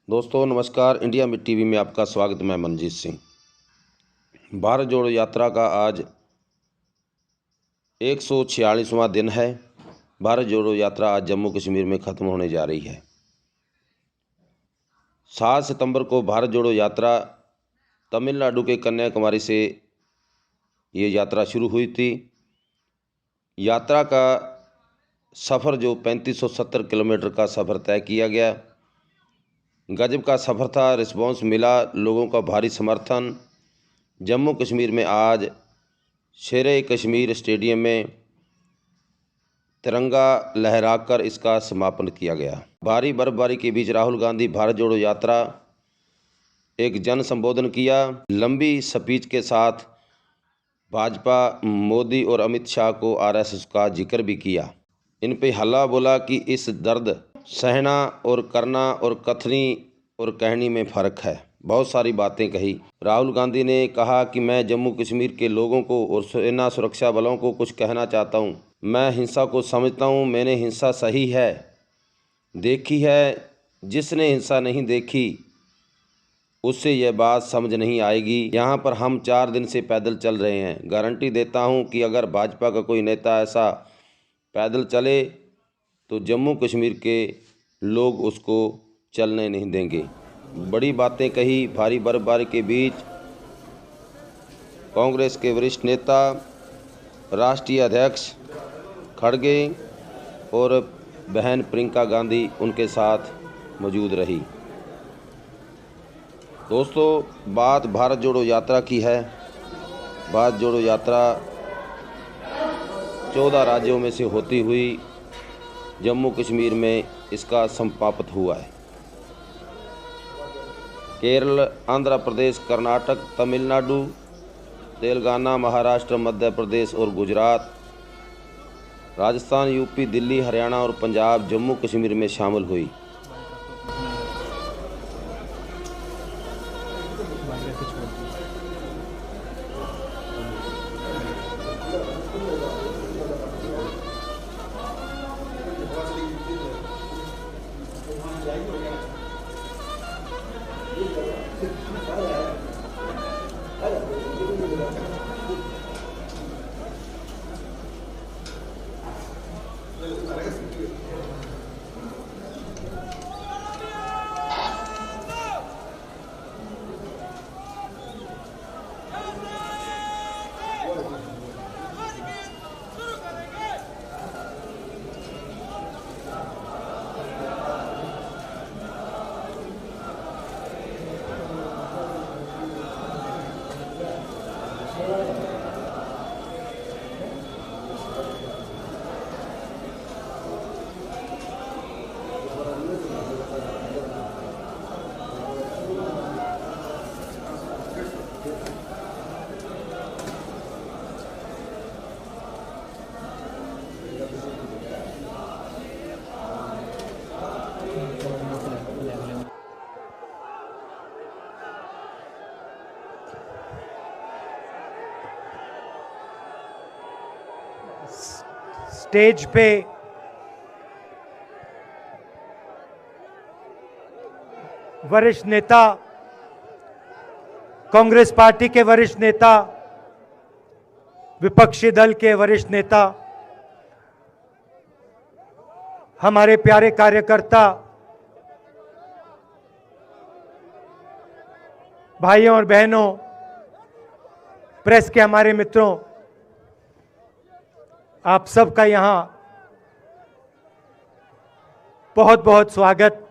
दोस्तों नमस्कार। इंडिया में टीवी में आपका स्वागत। मैं मनजीत सिंह। भारत जोड़ो यात्रा का आज 146वां दिन है। भारत जोड़ो यात्रा आज जम्मू कश्मीर में ख़त्म होने जा रही है। 7 सितंबर को भारत जोड़ो यात्रा तमिलनाडु के कन्याकुमारी से ये यात्रा शुरू हुई थी। यात्रा का सफ़र जो 3570 किलोमीटर का सफ़र तय किया गया। गजब का सफ़र था। रिस्पॉन्स मिला, लोगों का भारी समर्थन। जम्मू कश्मीर में आज शेरे कश्मीर स्टेडियम में तिरंगा लहराकर इसका समापन किया गया। भारी बर्फबारी के बीच राहुल गांधी भारत जोड़ो यात्रा एक जन संबोधन किया। लंबी स्पीच के साथ भाजपा, मोदी और अमित शाह को आरएसएस का जिक्र भी किया। इन पे हल्ला बोला कि इस दर्द सहना और करना और कथनी और कहनी में फ़र्क है। बहुत सारी बातें कही। राहुल गांधी ने कहा कि मैं जम्मू कश्मीर के लोगों को और सेना सुरक्षा बलों को कुछ कहना चाहता हूँ। मैं हिंसा को समझता हूँ। मैंने हिंसा सही है देखी है। जिसने हिंसा नहीं देखी उससे यह बात समझ नहीं आएगी। यहाँ पर हम 4 दिन से पैदल चल रहे हैं। गारंटी देता हूँ कि अगर भाजपा का कोई नेता ऐसा पैदल चले तो जम्मू कश्मीर के लोग उसको चलने नहीं देंगे। बड़ी बातें कही। भारी बर्फबारी के बीच कांग्रेस के वरिष्ठ नेता, राष्ट्रीय अध्यक्ष खड़गे और बहन प्रियंका गांधी उनके साथ मौजूद रही। दोस्तों, बात भारत जोड़ो यात्रा की है। भारत जोड़ो यात्रा 14 राज्यों में से होती हुई जम्मू कश्मीर में इसका समापन हुआ है। केरल, आंध्र प्रदेश, कर्नाटक, तमिलनाडु, तेलंगाना, महाराष्ट्र, मध्य प्रदेश और गुजरात, राजस्थान, यूपी, दिल्ली, हरियाणा और पंजाब जम्मू कश्मीर में शामिल हुई। स्टेज पे वरिष्ठ नेता, कांग्रेस पार्टी के वरिष्ठ नेता, विपक्षी दल के वरिष्ठ नेता, हमारे प्यारे कार्यकर्ता, भाइयों और बहनों, प्रेस के हमारे मित्रों, आप सबका यहां बहुत बहुत स्वागत।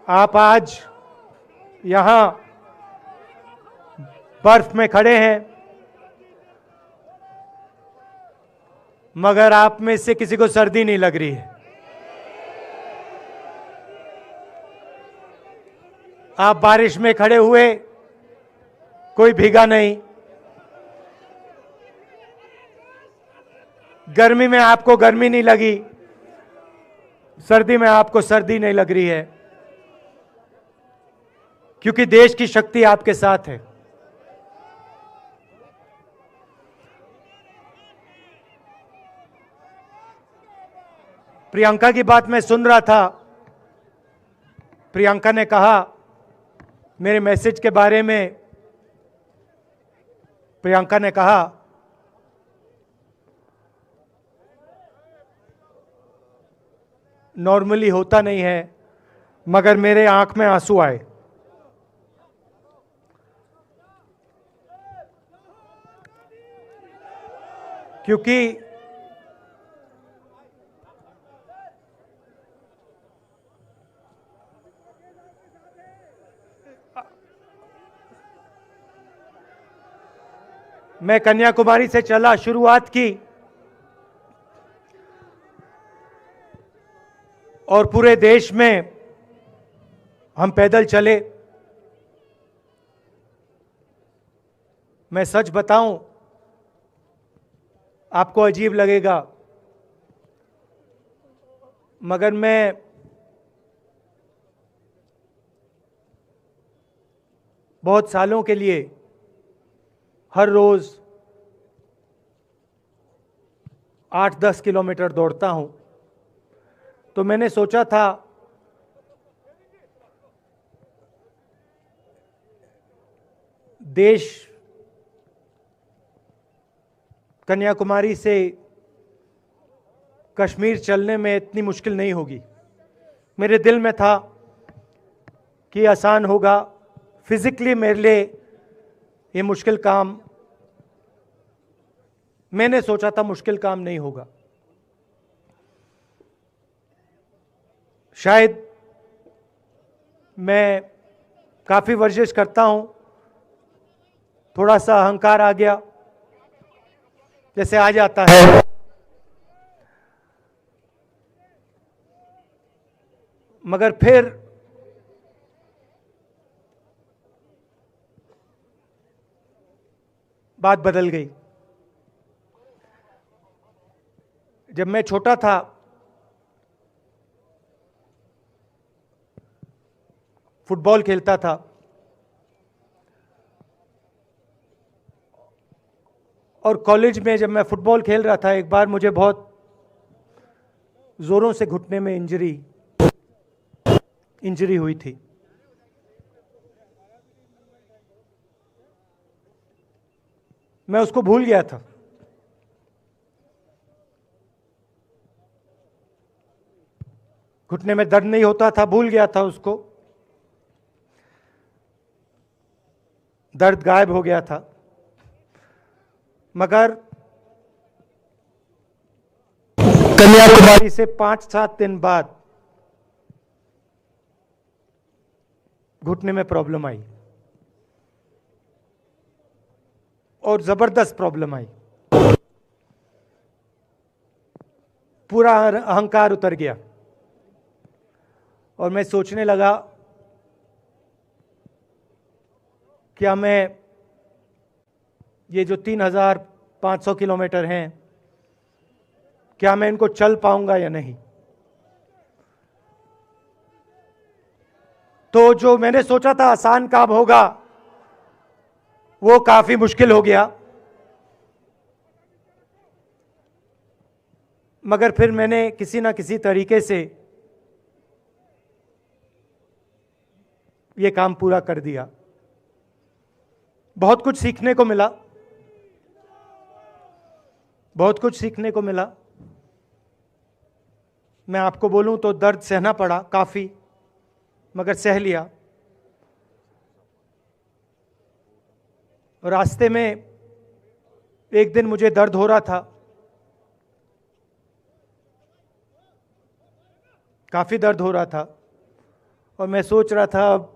आप आज यहां बर्फ में खड़े हैं, मगर आप में से किसी को सर्दी नहीं लग रही है। आप बारिश में खड़े हुए, कोई भीगा नहीं। गर्मी में आपको गर्मी नहीं लगी, सर्दी में आपको सर्दी नहीं लग रही है, क्योंकि देश की शक्ति आपके साथ है। प्रियंका की बात मैं सुन रहा था। प्रियंका ने कहा मेरे मैसेज के बारे में, प्रियंका ने कहा नॉर्मली होता नहीं है, मगर मेरे आंख में आंसू आए। क्योंकि मैं कन्याकुमारी से चला, शुरुआत की और पूरे देश में हम पैदल चले। मैं सच बताऊं, आपको अजीब लगेगा, मगर मैं बहुत सालों के लिए हर रोज 8-10 किलोमीटर दौड़ता हूं। तो मैंने सोचा था देश कन्याकुमारी से कश्मीर चलने में इतनी मुश्किल नहीं होगी। मेरे दिल में था कि आसान होगा। फिजिकली मेरे लिए ये मुश्किल काम, मैंने सोचा था मुश्किल काम नहीं होगा। शायद मैं काफी वर्जिश करता हूं, थोड़ा सा अहंकार आ गया, जैसे आ जाता है। मगर फिर बात बदल गई। जब मैं छोटा था, फुटबॉल खेलता था, और कॉलेज में जब मैं फुटबॉल खेल रहा था, एक बार मुझे बहुत जोरों से घुटने में इंजरी हुई थी। मैं उसको भूल गया था। घुटने में दर्द नहीं होता था, भूल गया था उसको, दर्द गायब हो गया था। मगर कन्याकुमारी से 5-7 दिन बाद घुटने में प्रॉब्लम आई, और जबरदस्त प्रॉब्लम आई। पूरा अहंकार उतर गया और मैं सोचने लगा, क्या मैं ये जो 3,500 किलोमीटर हैं, क्या मैं इनको चल पाऊंगा या नहीं। तो जो मैंने सोचा था आसान काम होगा, वो काफी मुश्किल हो गया। मगर फिर मैंने किसी ना किसी तरीके से ये काम पूरा कर दिया। बहुत कुछ सीखने को मिला, बहुत कुछ सीखने को मिला। मैं आपको बोलूं तो दर्द सहना पड़ा काफी, मगर सह लिया। रास्ते में एक दिन मुझे दर्द हो रहा था, काफी दर्द हो रहा था, और मैं सोच रहा था अब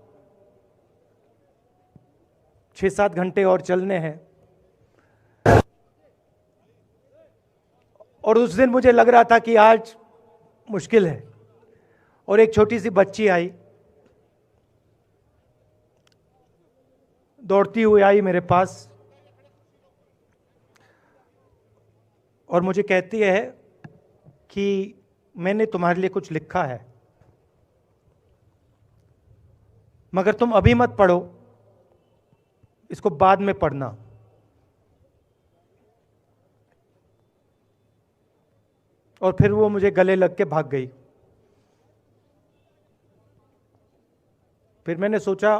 6-7 घंटे और चलने हैं। और उस दिन मुझे लग रहा था कि आज मुश्किल है। और एक छोटी सी बच्ची आई, दौड़ती हुई आई मेरे पास, और मुझे कहती है कि मैंने तुम्हारे लिए कुछ लिखा है, मगर तुम अभी मत पढ़ो, इसको बाद में पढ़ना। और फिर वो मुझे गले लग के भाग गई। फिर मैंने सोचा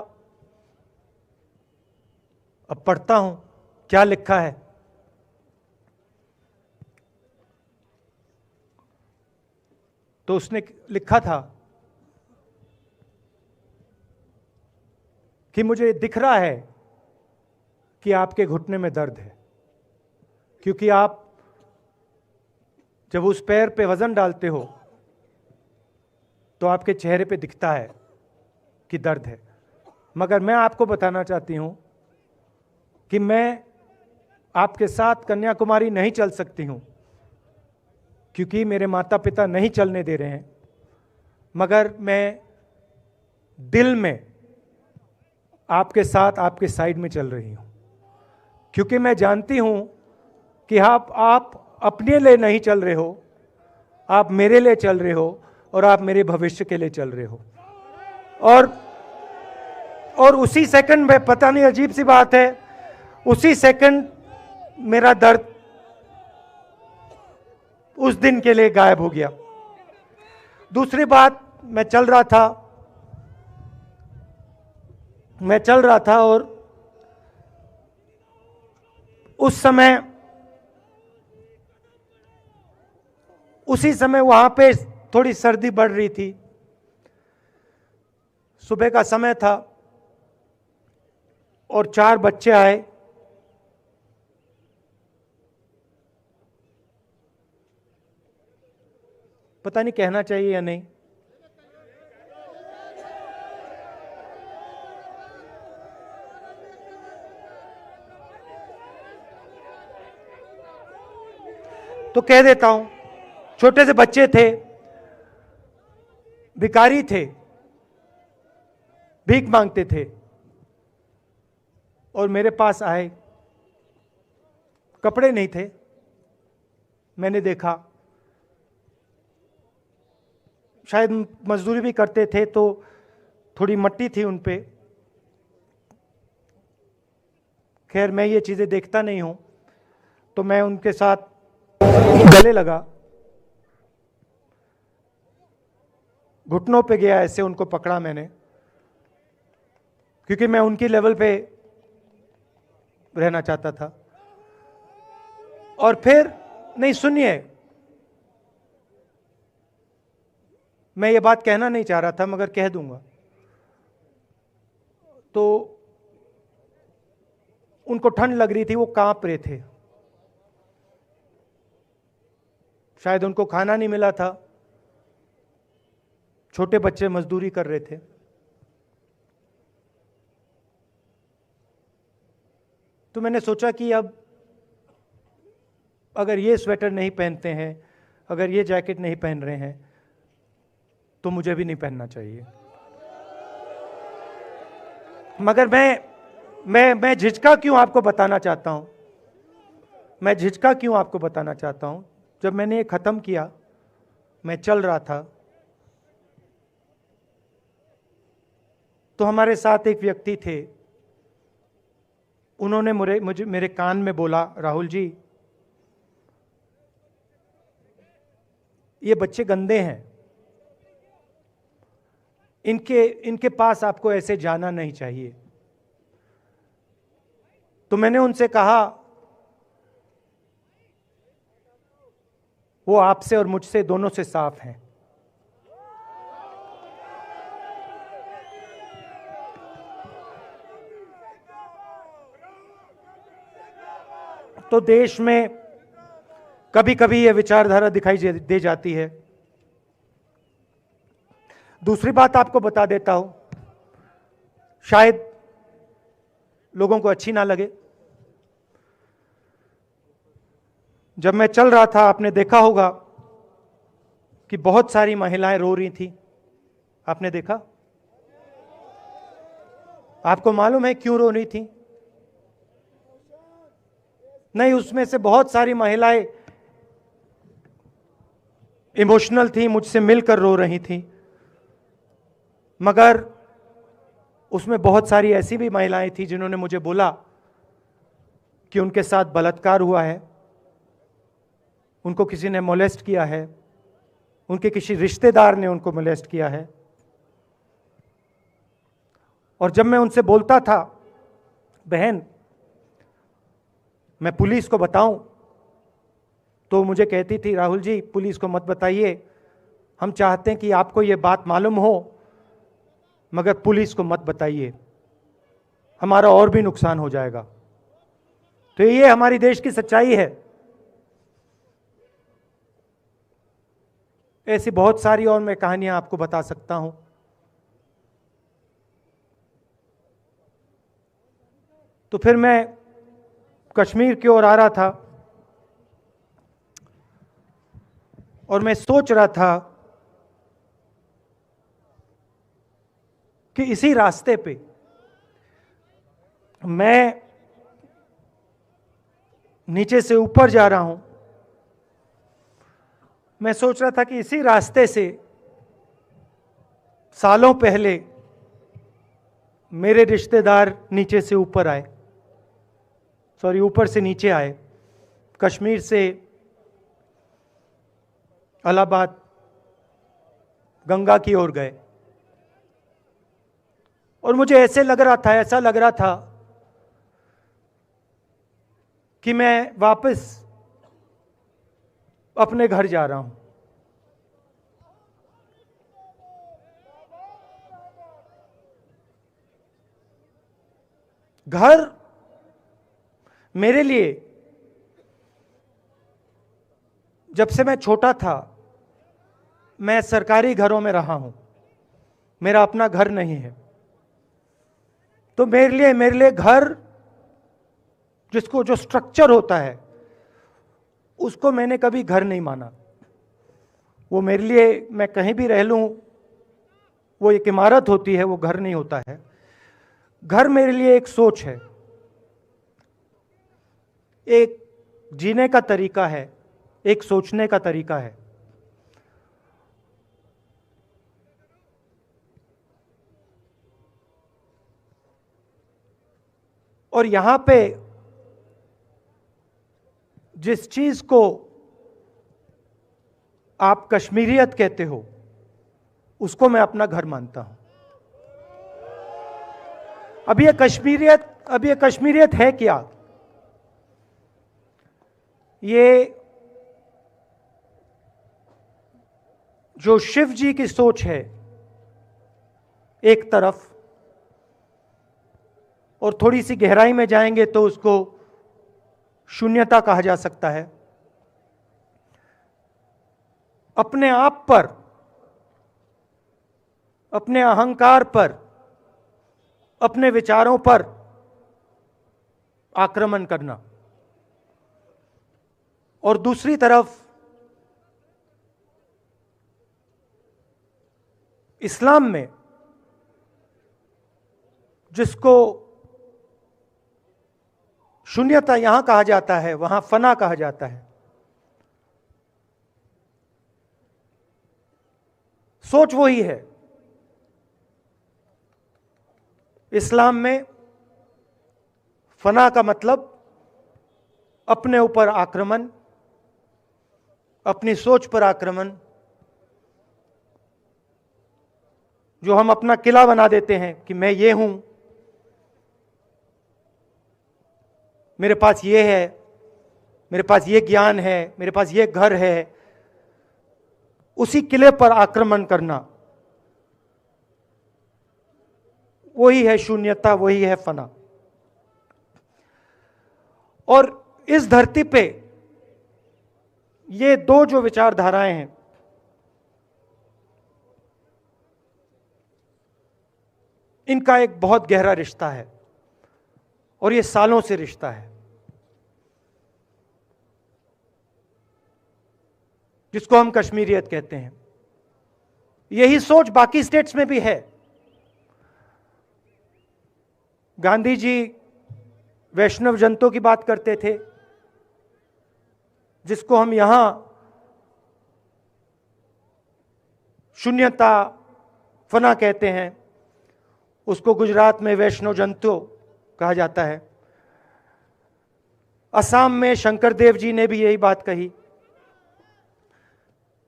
अब पढ़ता हूं क्या लिखा है। तो उसने लिखा था कि मुझे दिख रहा है कि आपके घुटने में दर्द है, क्योंकि आप जब उस पैर पे वजन डालते हो तो आपके चेहरे पे दिखता है कि दर्द है। मगर मैं आपको बताना चाहती हूं कि मैं आपके साथ कन्याकुमारी नहीं चल सकती हूं, क्योंकि मेरे माता पिता नहीं चलने दे रहे हैं। मगर मैं दिल में आपके साथ, आपके साइड में चल रही हूं, क्योंकि मैं जानती हूं कि आप अपने लिए नहीं चल रहे हो, आप मेरे लिए चल रहे हो और आप मेरे भविष्य के लिए चल रहे हो। और उसी सेकंड में, पता नहीं अजीब सी बात है, उसी सेकंड मेरा दर्द उस दिन के लिए गायब हो गया। दूसरी बात, मैं चल रहा था और उसी समय वहां पे थोड़ी सर्दी बढ़ रही थी। सुबह का समय था और 4 बच्चे आए। पता नहीं कहना चाहिए या नहीं। तो कह देता हूं, छोटे से बच्चे थे, भिखारी थे, भीख मांगते थे और मेरे पास आए। कपड़े नहीं थे, मैंने देखा शायद मजदूरी भी करते थे तो थोड़ी मट्टी थी उन पे। खैर मैं ये चीजें देखता नहीं हूं, तो मैं उनके साथ गले लगा, घुटनों पे गया, ऐसे उनको पकड़ा मैंने, क्योंकि मैं उनकी लेवल पे रहना चाहता था। और फिर, नहीं सुनिए, मैं ये बात कहना नहीं चाह रहा था मगर कह दूंगा। तो उनको ठंड लग रही थी, वो कांप रहे थे, शायद उनको खाना नहीं मिला था, छोटे बच्चे मजदूरी कर रहे थे। तो मैंने सोचा कि अब अगर ये स्वेटर नहीं पहनते हैं, अगर ये जैकेट नहीं पहन रहे हैं, तो मुझे भी नहीं पहनना चाहिए। मगर मैं झिझका क्यों आपको बताना चाहता हूं, मैं झिझका क्यों आपको बताना चाहता हूं। जब मैंने ये खत्म किया, मैं चल रहा था, तो हमारे साथ एक व्यक्ति थे, उन्होंने मेरे कान में बोला, राहुल जी, ये बच्चे गंदे हैं, इनके पास आपको ऐसे जाना नहीं चाहिए। तो मैंने उनसे कहा, वो आपसे और मुझसे दोनों से साफ हैं। तो देश में कभी कभी यह विचारधारा दिखाई दे जाती है। दूसरी बात आपको बता देता हूं, शायद लोगों को अच्छी ना लगे। जब मैं चल रहा था, आपने देखा होगा कि बहुत सारी महिलाएं रो रही थी। आपने देखा? आपको मालूम है क्यों रो रही थी? नहीं, उसमें से बहुत सारी महिलाएं इमोशनल थी, मुझसे मिलकर रो रही थी। मगर उसमें बहुत सारी ऐसी भी महिलाएं थी जिन्होंने मुझे बोला कि उनके साथ बलात्कार हुआ है, उनको किसी ने मोलेस्ट किया है, उनके किसी रिश्तेदार ने उनको मोलेस्ट किया है। और जब मैं उनसे बोलता था, बहन मैं पुलिस को बताऊं, तो मुझे कहती थी, राहुल जी पुलिस को मत बताइए, हम चाहते हैं कि आपको ये बात मालूम हो, मगर पुलिस को मत बताइए, हमारा और भी नुकसान हो जाएगा। तो ये हमारी देश की सच्चाई है। ऐसी बहुत सारी और मैं कहानियां आपको बता सकता हूं। तो फिर मैं कश्मीर की ओर आ रहा था और मैं सोच रहा था कि इसी रास्ते पे मैं नीचे से ऊपर जा रहा हूं। मैं सोच रहा था कि इसी रास्ते से सालों पहले मेरे रिश्तेदार नीचे से ऊपर आए, सॉरी ऊपर से नीचे आए, कश्मीर से इलाहाबाद गंगा की ओर गए। और मुझे ऐसा लग रहा था कि मैं वापस अपने घर जा रहा हूं। घर मेरे लिए, जब से मैं छोटा था, मैं सरकारी घरों में रहा हूं, मेरा अपना घर नहीं है। तो मेरे लिए घर, जिसको जो स्ट्रक्चर होता है, उसको मैंने कभी घर नहीं माना। वो मेरे लिए, मैं कहीं भी रह लूं, वो एक इमारत होती है, वो घर नहीं होता है। घर मेरे लिए एक सोच है, एक जीने का तरीका है, एक सोचने का तरीका है। और यहां पे जिस चीज को आप कश्मीरियत कहते हो, उसको मैं अपना घर मानता हूं। अब ये कश्मीरियत है क्या? ये जो शिव जी की सोच है एक तरफ, और थोड़ी सी गहराई में जाएंगे तो उसको शून्यता कहा जा सकता है। अपने आप पर, अपने अहंकार पर, अपने विचारों पर आक्रमण करना। और दूसरी तरफ इस्लाम में, जिसको शून्यता यहां कहा जाता है, वहां फना कहा जाता है। सोच वही है। इस्लाम में फना का मतलब अपने ऊपर आक्रमण, अपनी सोच पर आक्रमण, जो हम अपना किला बना देते हैं कि मैं ये हूं, मेरे पास ये है, मेरे पास ये ज्ञान है, मेरे पास ये घर है। उसी किले पर आक्रमण करना, वही है शून्यता, वही है फना। और इस धरती पे ये दो जो विचारधाराएं हैं, इनका एक बहुत गहरा रिश्ता है, और ये सालों से रिश्ता है, जिसको हम कश्मीरियत कहते हैं। यही सोच बाकी स्टेट्स में भी है। गांधी जी वैष्णव जनतों की बात करते थे, जिसको हम यहां शून्यता, फना कहते हैं, उसको गुजरात में वैष्णव जनतो कहा जाता है। असम में शंकर देव जी ने भी यही बात कही।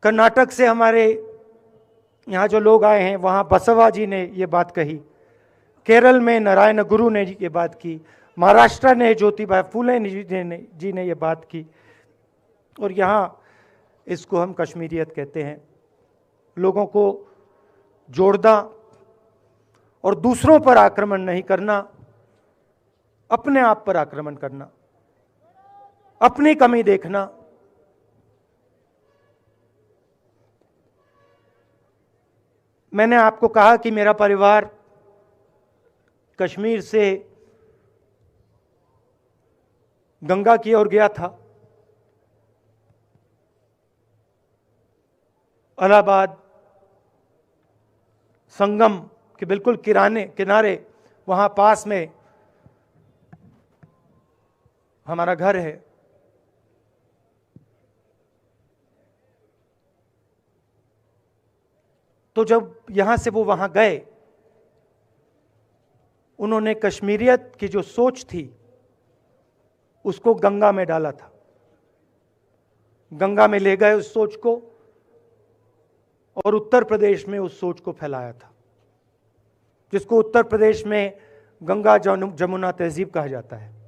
कर्नाटक से हमारे यहाँ जो लोग आए हैं वहाँ बसवा जी ने ये बात कही, केरल में नारायण गुरु ने ये बात की, महाराष्ट्र ने ज्योतिबा फुले जी ने ये बात की, और यहाँ इसको हम कश्मीरियत कहते हैं। लोगों को जोड़ना और दूसरों पर आक्रमण नहीं करना, अपने आप पर आक्रमण करना, अपनी कमी देखना। मैंने आपको कहा कि मेरा परिवार कश्मीर से गंगा की ओर गया था। इलाहाबाद संगम के बिल्कुल किनारे वहां पास में हमारा घर है। तो जब यहां से वो वहां गए, उन्होंने कश्मीरियत की जो सोच थी उसको गंगा में डाला था, गंगा में ले गए उस सोच को, और उत्तर प्रदेश में उस सोच को फैलाया था, जिसको उत्तर प्रदेश में गंगा जमुना तहजीब कहा जाता है।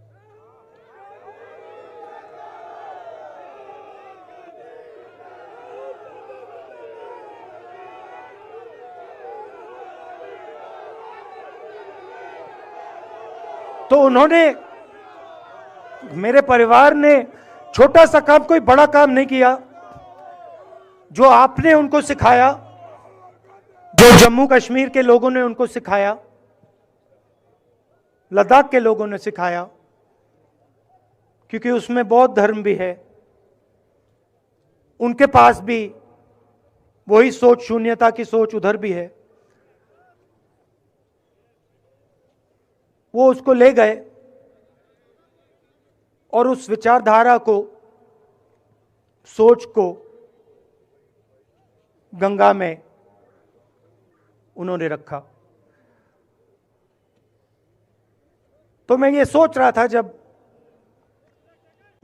तो उन्होंने, मेरे परिवार ने छोटा सा काम, कोई बड़ा काम नहीं किया। जो आपने उनको सिखाया, जो जम्मू कश्मीर के लोगों ने उनको सिखाया, लद्दाख के लोगों ने सिखाया, क्योंकि उसमें बौद्ध धर्म भी है, उनके पास भी वही सोच, शून्यता की सोच उधर भी है। वो उसको ले गए और उस विचारधारा को, सोच को गंगा में उन्होंने रखा। तो मैं ये सोच रहा था, जब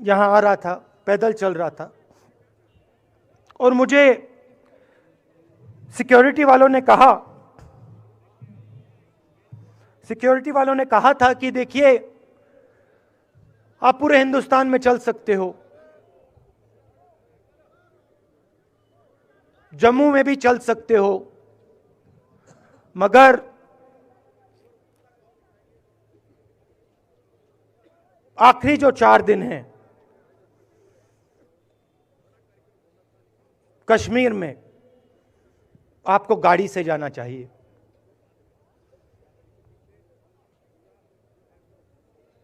यहां आ रहा था, पैदल चल रहा था, और मुझे सिक्योरिटी वालों ने कहा था कि देखिए, आप पूरे हिंदुस्तान में चल सकते हो, जम्मू में भी चल सकते हो, मगर आखिरी जो 4 दिन हैं कश्मीर में, आपको गाड़ी से जाना चाहिए।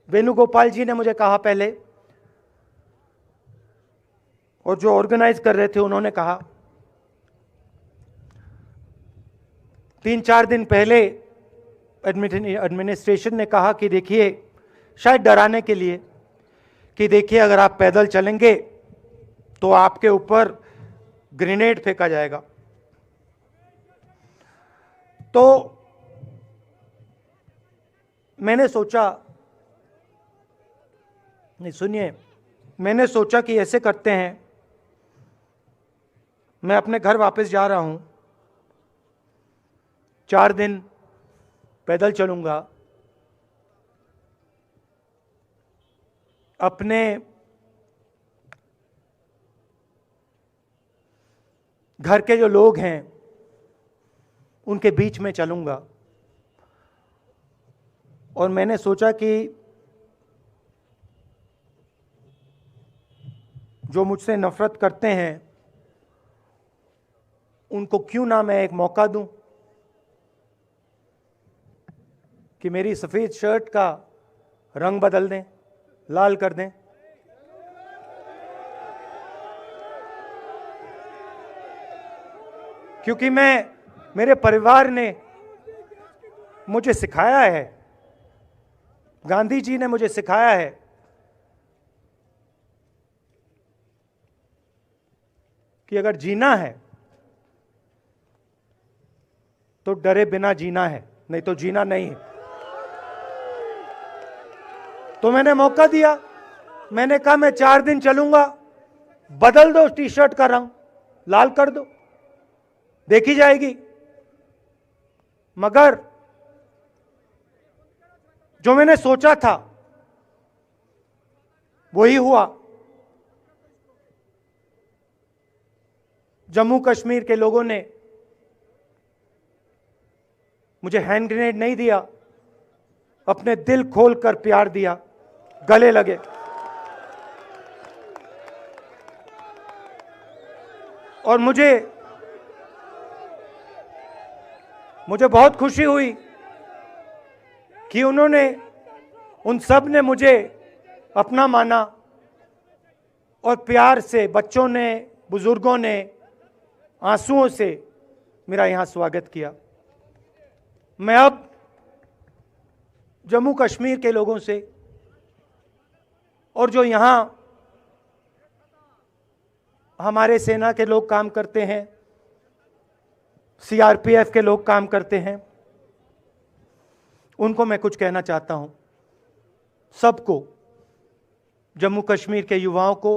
वेणुगोपाल जी ने मुझे कहा पहले, और जो ऑर्गेनाइज कर रहे थे उन्होंने कहा। 3-4 दिन पहले एडमिनिस्ट्रेशन ने कहा कि देखिए, शायद डराने के लिए, कि देखिए अगर आप पैदल चलेंगे तो आपके ऊपर ग्रेनेड फेंका जाएगा। तो मैंने सोचा, नहीं सुनिए, मैंने सोचा कि ऐसे करते हैं, मैं अपने घर वापस जा रहा हूं, 4 दिन पैदल चलूंगा, अपने घर के जो लोग हैं उनके बीच में चलूंगा। और मैंने सोचा कि जो मुझसे नफरत करते हैं उनको क्यों ना मैं एक मौका दूं कि मेरी सफेद शर्ट का रंग बदल दें, लाल कर दें। क्योंकि मेरे परिवार ने मुझे सिखाया है, गांधी जी ने मुझे सिखाया है कि अगर जीना है तो डरे बिना जीना है, नहीं तो जीना नहीं है। तो मैंने मौका दिया, मैंने कहा मैं 4 दिन चलूंगा, बदल दो टी शर्ट का रंग, लाल कर दो, देखी जाएगी। मगर जो मैंने सोचा था वही हुआ। जम्मू कश्मीर के लोगों ने मुझे हैंड ग्रेनेड नहीं दिया, अपने दिल खोलकर प्यार दिया, गले लगे। और मुझे बहुत खुशी हुई कि उन सब ने मुझे अपना माना और प्यार से, बच्चों ने, बुजुर्गों ने आंसुओं से मेरा यहां स्वागत किया। मैं अब जम्मू कश्मीर के लोगों से और जो यहां हमारे सेना के लोग काम करते हैं, सीआरपीएफ के लोग काम करते हैं, उनको मैं कुछ कहना चाहता हूं। सबको, जम्मू कश्मीर के युवाओं को,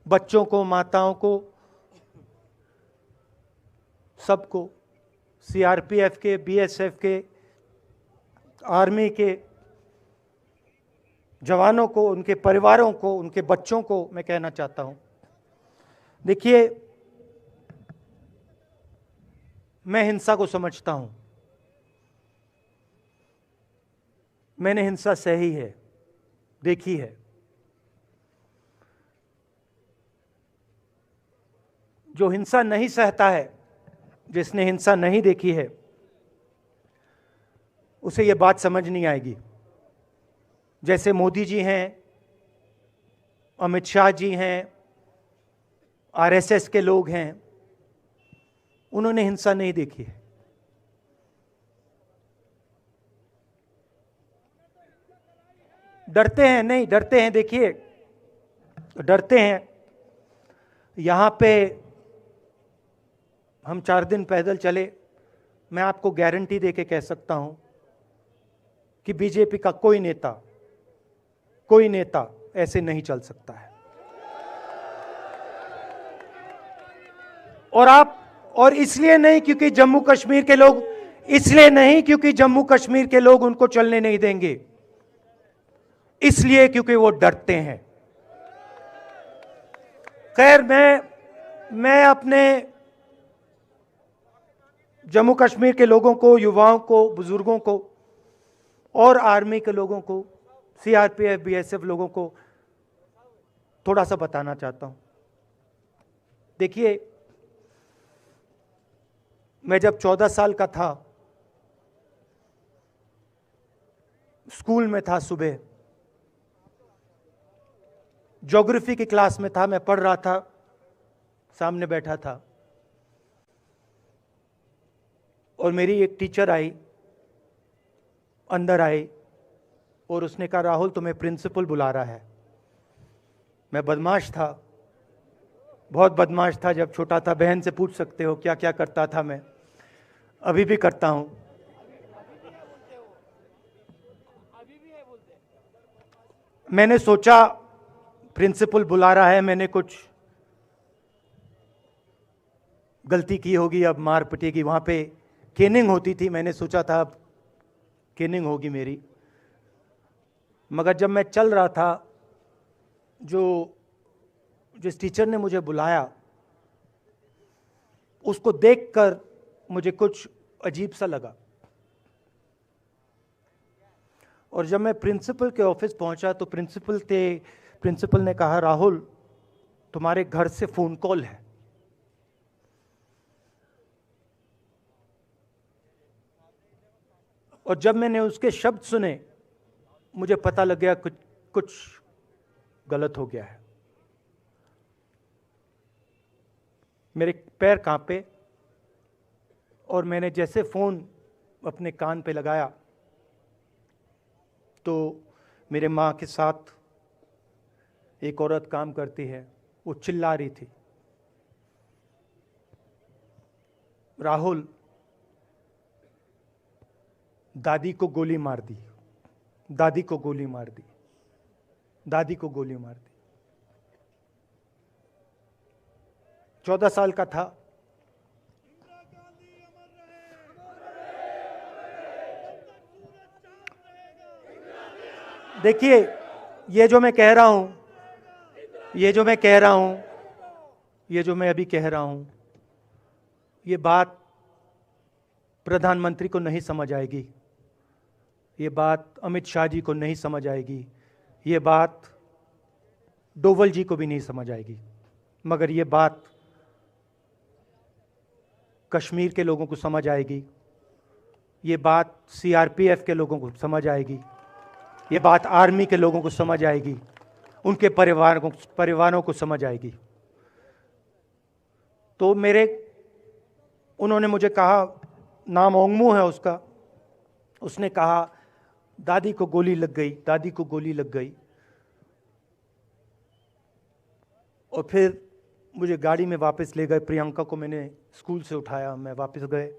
बच्चों को, माताओं को, सबको, सीआरपीएफ के, बीएसएफ के, आर्मी के जवानों को, उनके परिवारों को, उनके बच्चों को मैं कहना चाहता हूं, देखिए, मैं हिंसा को समझता हूं। मैंने हिंसा सही है, देखी है। जो हिंसा नहीं सहता है, जिसने हिंसा नहीं देखी है, उसे यह बात समझ नहीं आएगी। जैसे मोदी जी हैं, अमित शाह जी हैं, आरएसएस के लोग हैं, उन्होंने हिंसा नहीं देखी है। डरते हैं, नहीं डरते हैं, देखिए डरते हैं। यहां पे हम 4 दिन पैदल चले, मैं आपको गारंटी देके कह सकता हूं कि बीजेपी का कोई नेता ऐसे नहीं चल सकता है। और इसलिए नहीं क्योंकि जम्मू कश्मीर के लोग, इसलिए नहीं क्योंकि जम्मू कश्मीर के लोग उनको चलने नहीं देंगे, इसलिए क्योंकि वो डरते हैं। खैर, मैं अपने जम्मू कश्मीर के लोगों को, युवाओं को, बुजुर्गों को और आर्मी के लोगों को, सीआरपीएफ, बीएसएफ लोगों को थोड़ा सा बताना चाहता हूं। देखिए, मैं जब 14 साल का था, स्कूल में था, सुबह ज्योग्राफी की क्लास में था, मैं पढ़ रहा था, सामने बैठा था और मेरी एक टीचर आई, अंदर आई और उसने कहा, राहुल तुम्हें प्रिंसिपल बुला रहा है। मैं बदमाश था, बहुत बदमाश था जब छोटा था। बहन से पूछ सकते हो क्या क्या करता था मैं, अभी भी करता हूं। मैंने सोचा प्रिंसिपल बुला रहा है, मैंने कुछ गलती की होगी, अब मार पिटेगी। वहां पे केनिंग होती थी, मैंने सोचा था अब केनिंग होगी मेरी। मगर जब मैं चल रहा था, जिस टीचर ने मुझे बुलाया, उसको देखकर मुझे कुछ अजीब सा लगा। और जब मैं प्रिंसिपल के ऑफिस पहुंचा तो प्रिंसिपल ने कहा, राहुल तुम्हारे घर से फोन कॉल है। और जब मैंने उसके शब्द सुने, मुझे पता लग गया कुछ गलत हो गया है। मेरे पैर कांपे और मैंने जैसे फोन अपने कान पे लगाया तो मेरे माँ के साथ एक औरत काम करती है, वो चिल्ला रही थी, राहुल दादी को गोली मार दी, दादी को गोली मार दी, दादी को गोली मार दी। 14 साल का था। देखिए, ये जो मैं कह रहा हूं, ये जो मैं अभी कह रहा हूं, ये बात प्रधानमंत्री को नहीं समझ आएगी, ये बात अमित शाह जी को नहीं समझ आएगी, ये बात डोवल जी को भी नहीं समझ आएगी, मगर ये बात कश्मीर के लोगों को समझ आएगी, ये बात सीआरपीएफ के लोगों को समझ आएगी, ये बात आर्मी के लोगों को समझ आएगी, उनके परिवारों को समझ आएगी। तो उन्होंने मुझे कहा, नाम ओंगमू है उसका, उसने कहा दादी को गोली लग गई, दादी को गोली लग गई। और फिर मुझे गाड़ी में वापस ले गए, प्रियंका को मैंने स्कूल से उठाया, मैं वापस गए।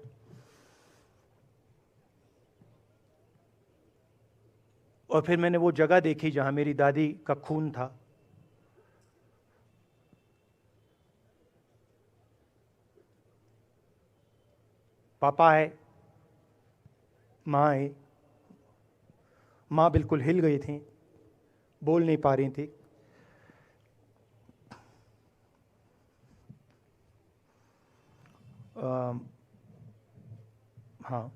और फिर मैंने वो जगह देखी जहां मेरी दादी का खून था। पापा आए, माँ आई, माँ बिल्कुल हिल गई थी, बोल नहीं पा रही थी। हाँ,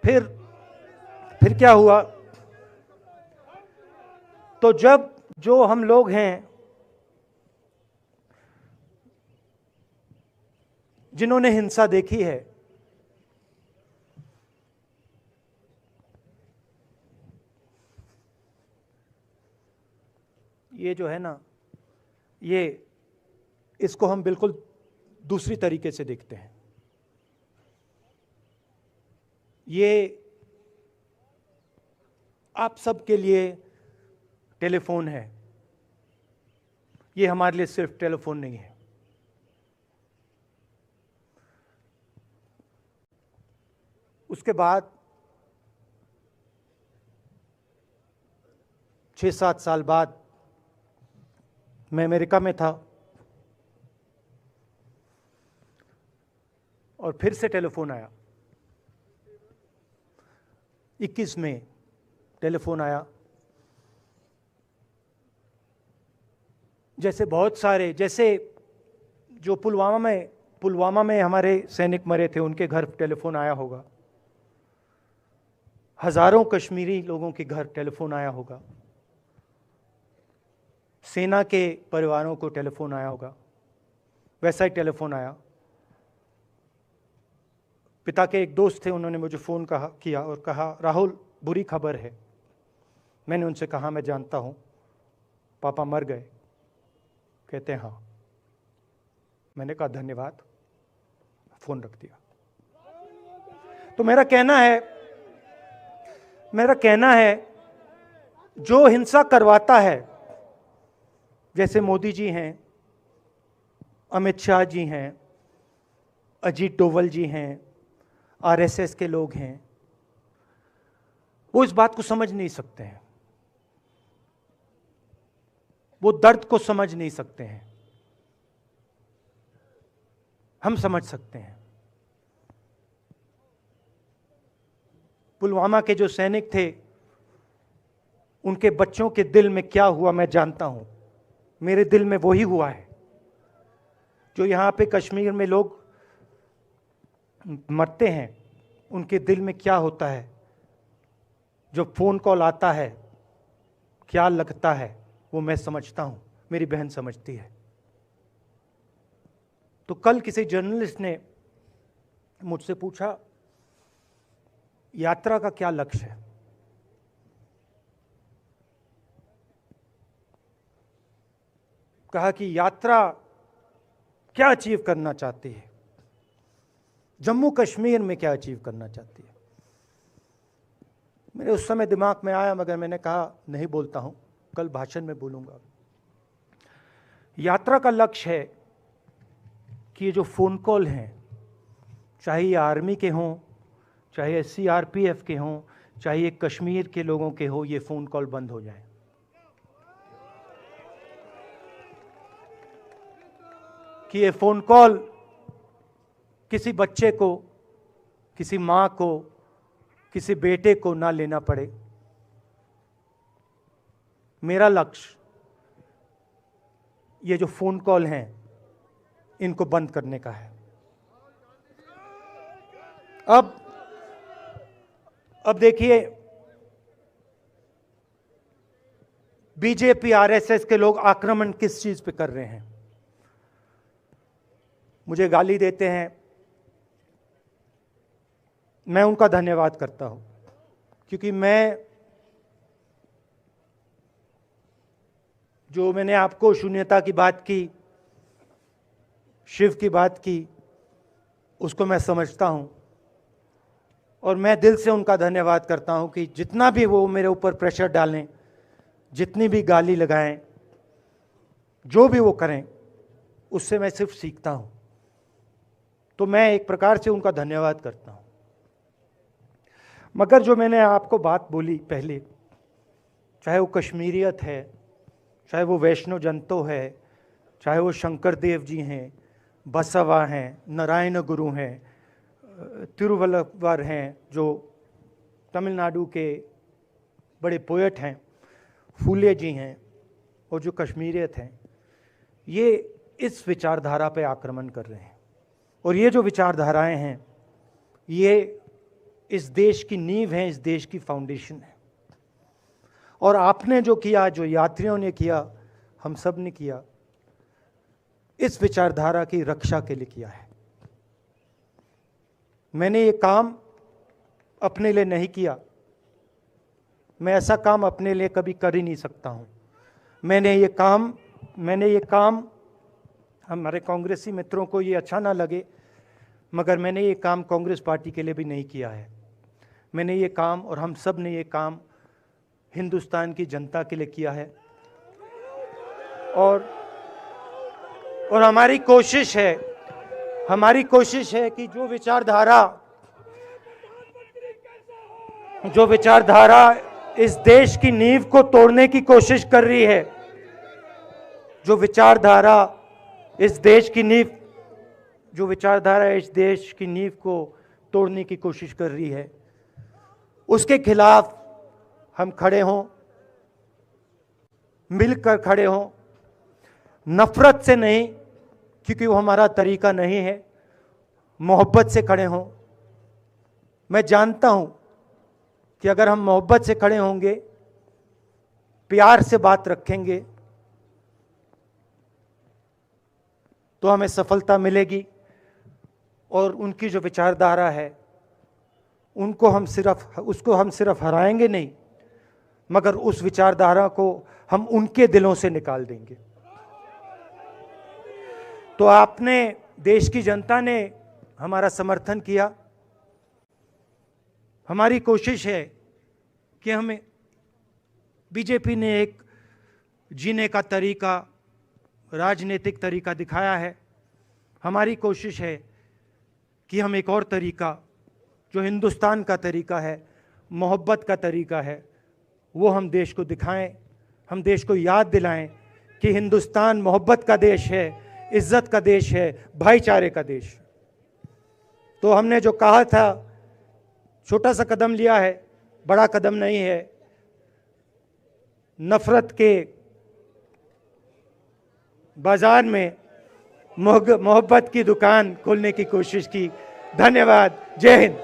फिर क्या हुआ? तो जब जो हम लोग हैं जिन्होंने हिंसा देखी है, ये जो है ना, इसको हम बिल्कुल दूसरी तरीके से देखते हैं। ये आप सबके लिए टेलीफोन है, ये हमारे लिए सिर्फ टेलीफोन नहीं है। उसके बाद 6-7 साल बाद मैं अमेरिका में था और फिर से टेलीफोन आया। 21 में टेलीफोन आया। जैसे बहुत सारे, जैसे जो पुलवामा में हमारे सैनिक मरे थे, उनके घर टेलीफोन आया होगा। हजारों कश्मीरी लोगों के घर टेलीफोन आया होगा। सेना के परिवारों को टेलीफोन आया होगा। वैसा ही टेलीफोन आया। पिता के एक दोस्त थे, उन्होंने मुझे फ़ोन किया और कहा, राहुल बुरी खबर है। मैंने उनसे कहा, मैं जानता हूँ, पापा मर गए। कहते हैं हाँ। मैंने कहा धन्यवाद, फ़ोन रख दिया। तो मेरा कहना है जो हिंसा करवाता है, जैसे मोदी जी हैं, अमित शाह जी हैं, अजीत डोवल जी हैं, आरएसएस के लोग हैं, वो इस बात को समझ नहीं सकते हैं, वो दर्द को समझ नहीं सकते हैं। हम समझ सकते हैं। पुलवामा के जो सैनिक थे, उनके बच्चों के दिल में क्या हुआ मैं जानता हूं। मेरे दिल में वही हुआ है जो यहां पे कश्मीर में लोग मरते हैं, उनके दिल में क्या होता है। जो फोन कॉल आता है, क्या लगता है, वो मैं समझता हूं, मेरी बहन समझती है। तो कल किसी जर्नलिस्ट ने मुझसे पूछा, यात्रा का क्या लक्ष्य है? कहा कि यात्रा क्या अचीव करना चाहती है, जम्मू कश्मीर में क्या अचीव करना चाहती है। मेरे उस समय दिमाग में आया, मगर मैंने कहा नहीं बोलता हूं, कल भाषण में बोलूंगा। यात्रा का लक्ष्य है कि ये जो फ़ोन कॉल हैं, चाहे ये आर्मी के हों, चाहे सीआरपीएफ के हों, चाहे कश्मीर के लोगों के हो, ये फ़ोन कॉल बंद हो जाए। कि ये फ़ोन कॉल किसी बच्चे को, किसी माँ को, किसी बेटे को ना लेना पड़े। मेरा लक्ष्य ये जो फ़ोन कॉल हैं इनको बंद करने का है। अब देखिए, बीजेपी आरएसएस के लोग आक्रमण किस चीज पे कर रहे हैं। मुझे गाली देते हैं, मैं उनका धन्यवाद करता हूं, क्योंकि मैंने आपको शून्यता की बात की, शिव की बात की, उसको मैं समझता हूं और मैं दिल से उनका धन्यवाद करता हूं कि जितना भी वो मेरे ऊपर प्रेशर डालें, जितनी भी गाली लगाएं, जो भी वो करें, उससे मैं सिर्फ सीखता हूं। तो मैं एक प्रकार से उनका धन्यवाद करता हूं। मगर जो मैंने आपको बात बोली पहले, चाहे वो कश्मीरियत है, चाहे वो वैष्णव जनतो है, चाहे वो शंकर देव जी हैं, बसवा हैं, नारायण गुरु हैं, तिरुवल्लुवर हैं जो तमिलनाडु के बड़े पोएट हैं, फूले जी हैं, और जो कश्मीरियत हैं, ये इस विचारधारा पे आक्रमण कर रहे हैं। और ये जो विचारधाराएं हैं, ये इस देश की नींव है, इस देश की फाउंडेशन है। और आपने जो किया, जो यात्रियों ने किया, हम सब ने किया, इस विचारधारा की रक्षा के लिए किया है। मैंने ये काम अपने लिए नहीं किया, मैं ऐसा काम अपने लिए कभी कर ही नहीं सकता हूं। मैंने ये काम हमारे कांग्रेसी मित्रों को ये अच्छा ना लगे, मगर मैंने ये काम कांग्रेस पार्टी के लिए भी नहीं किया है। मैंने ये काम, और हम सब ने ये काम हिंदुस्तान की जनता के लिए किया है। और हमारी कोशिश है कि जो विचारधारा इस देश की नींव को तोड़ने की कोशिश कर रही है, जो विचारधारा इस देश की नींव को तोड़ने की कोशिश कर रही है, उसके खिलाफ हम खड़े हों, मिलकर खड़े हों, नफरत से नहीं, क्योंकि वो हमारा तरीका नहीं है, मोहब्बत से खड़े हों। मैं जानता हूं कि अगर हम मोहब्बत से खड़े होंगे, प्यार से बात रखेंगे, तो हमें सफलता मिलेगी। और उनकी जो विचारधारा है, उसको हम सिर्फ हराएंगे नहीं, मगर उस विचारधारा को हम उनके दिलों से निकाल देंगे। तो आपने, देश की जनता ने हमारा समर्थन किया। हमारी कोशिश है कि हमें, बीजेपी ने एक जीने का तरीका, राजनीतिक तरीका दिखाया है। हमारी कोशिश है कि हम एक और तरीका, जो हिंदुस्तान का तरीका है, मोहब्बत का तरीका है, वो हम देश को दिखाएं। हम देश को याद दिलाएं कि हिंदुस्तान मोहब्बत का देश है, इज्जत का देश है, भाईचारे का देश। तो हमने जो कहा था, छोटा सा कदम लिया है, बड़ा कदम नहीं है। नफरत के बाजार में मोहब्बत की दुकान खोलने की कोशिश की। धन्यवाद। जय हिंद।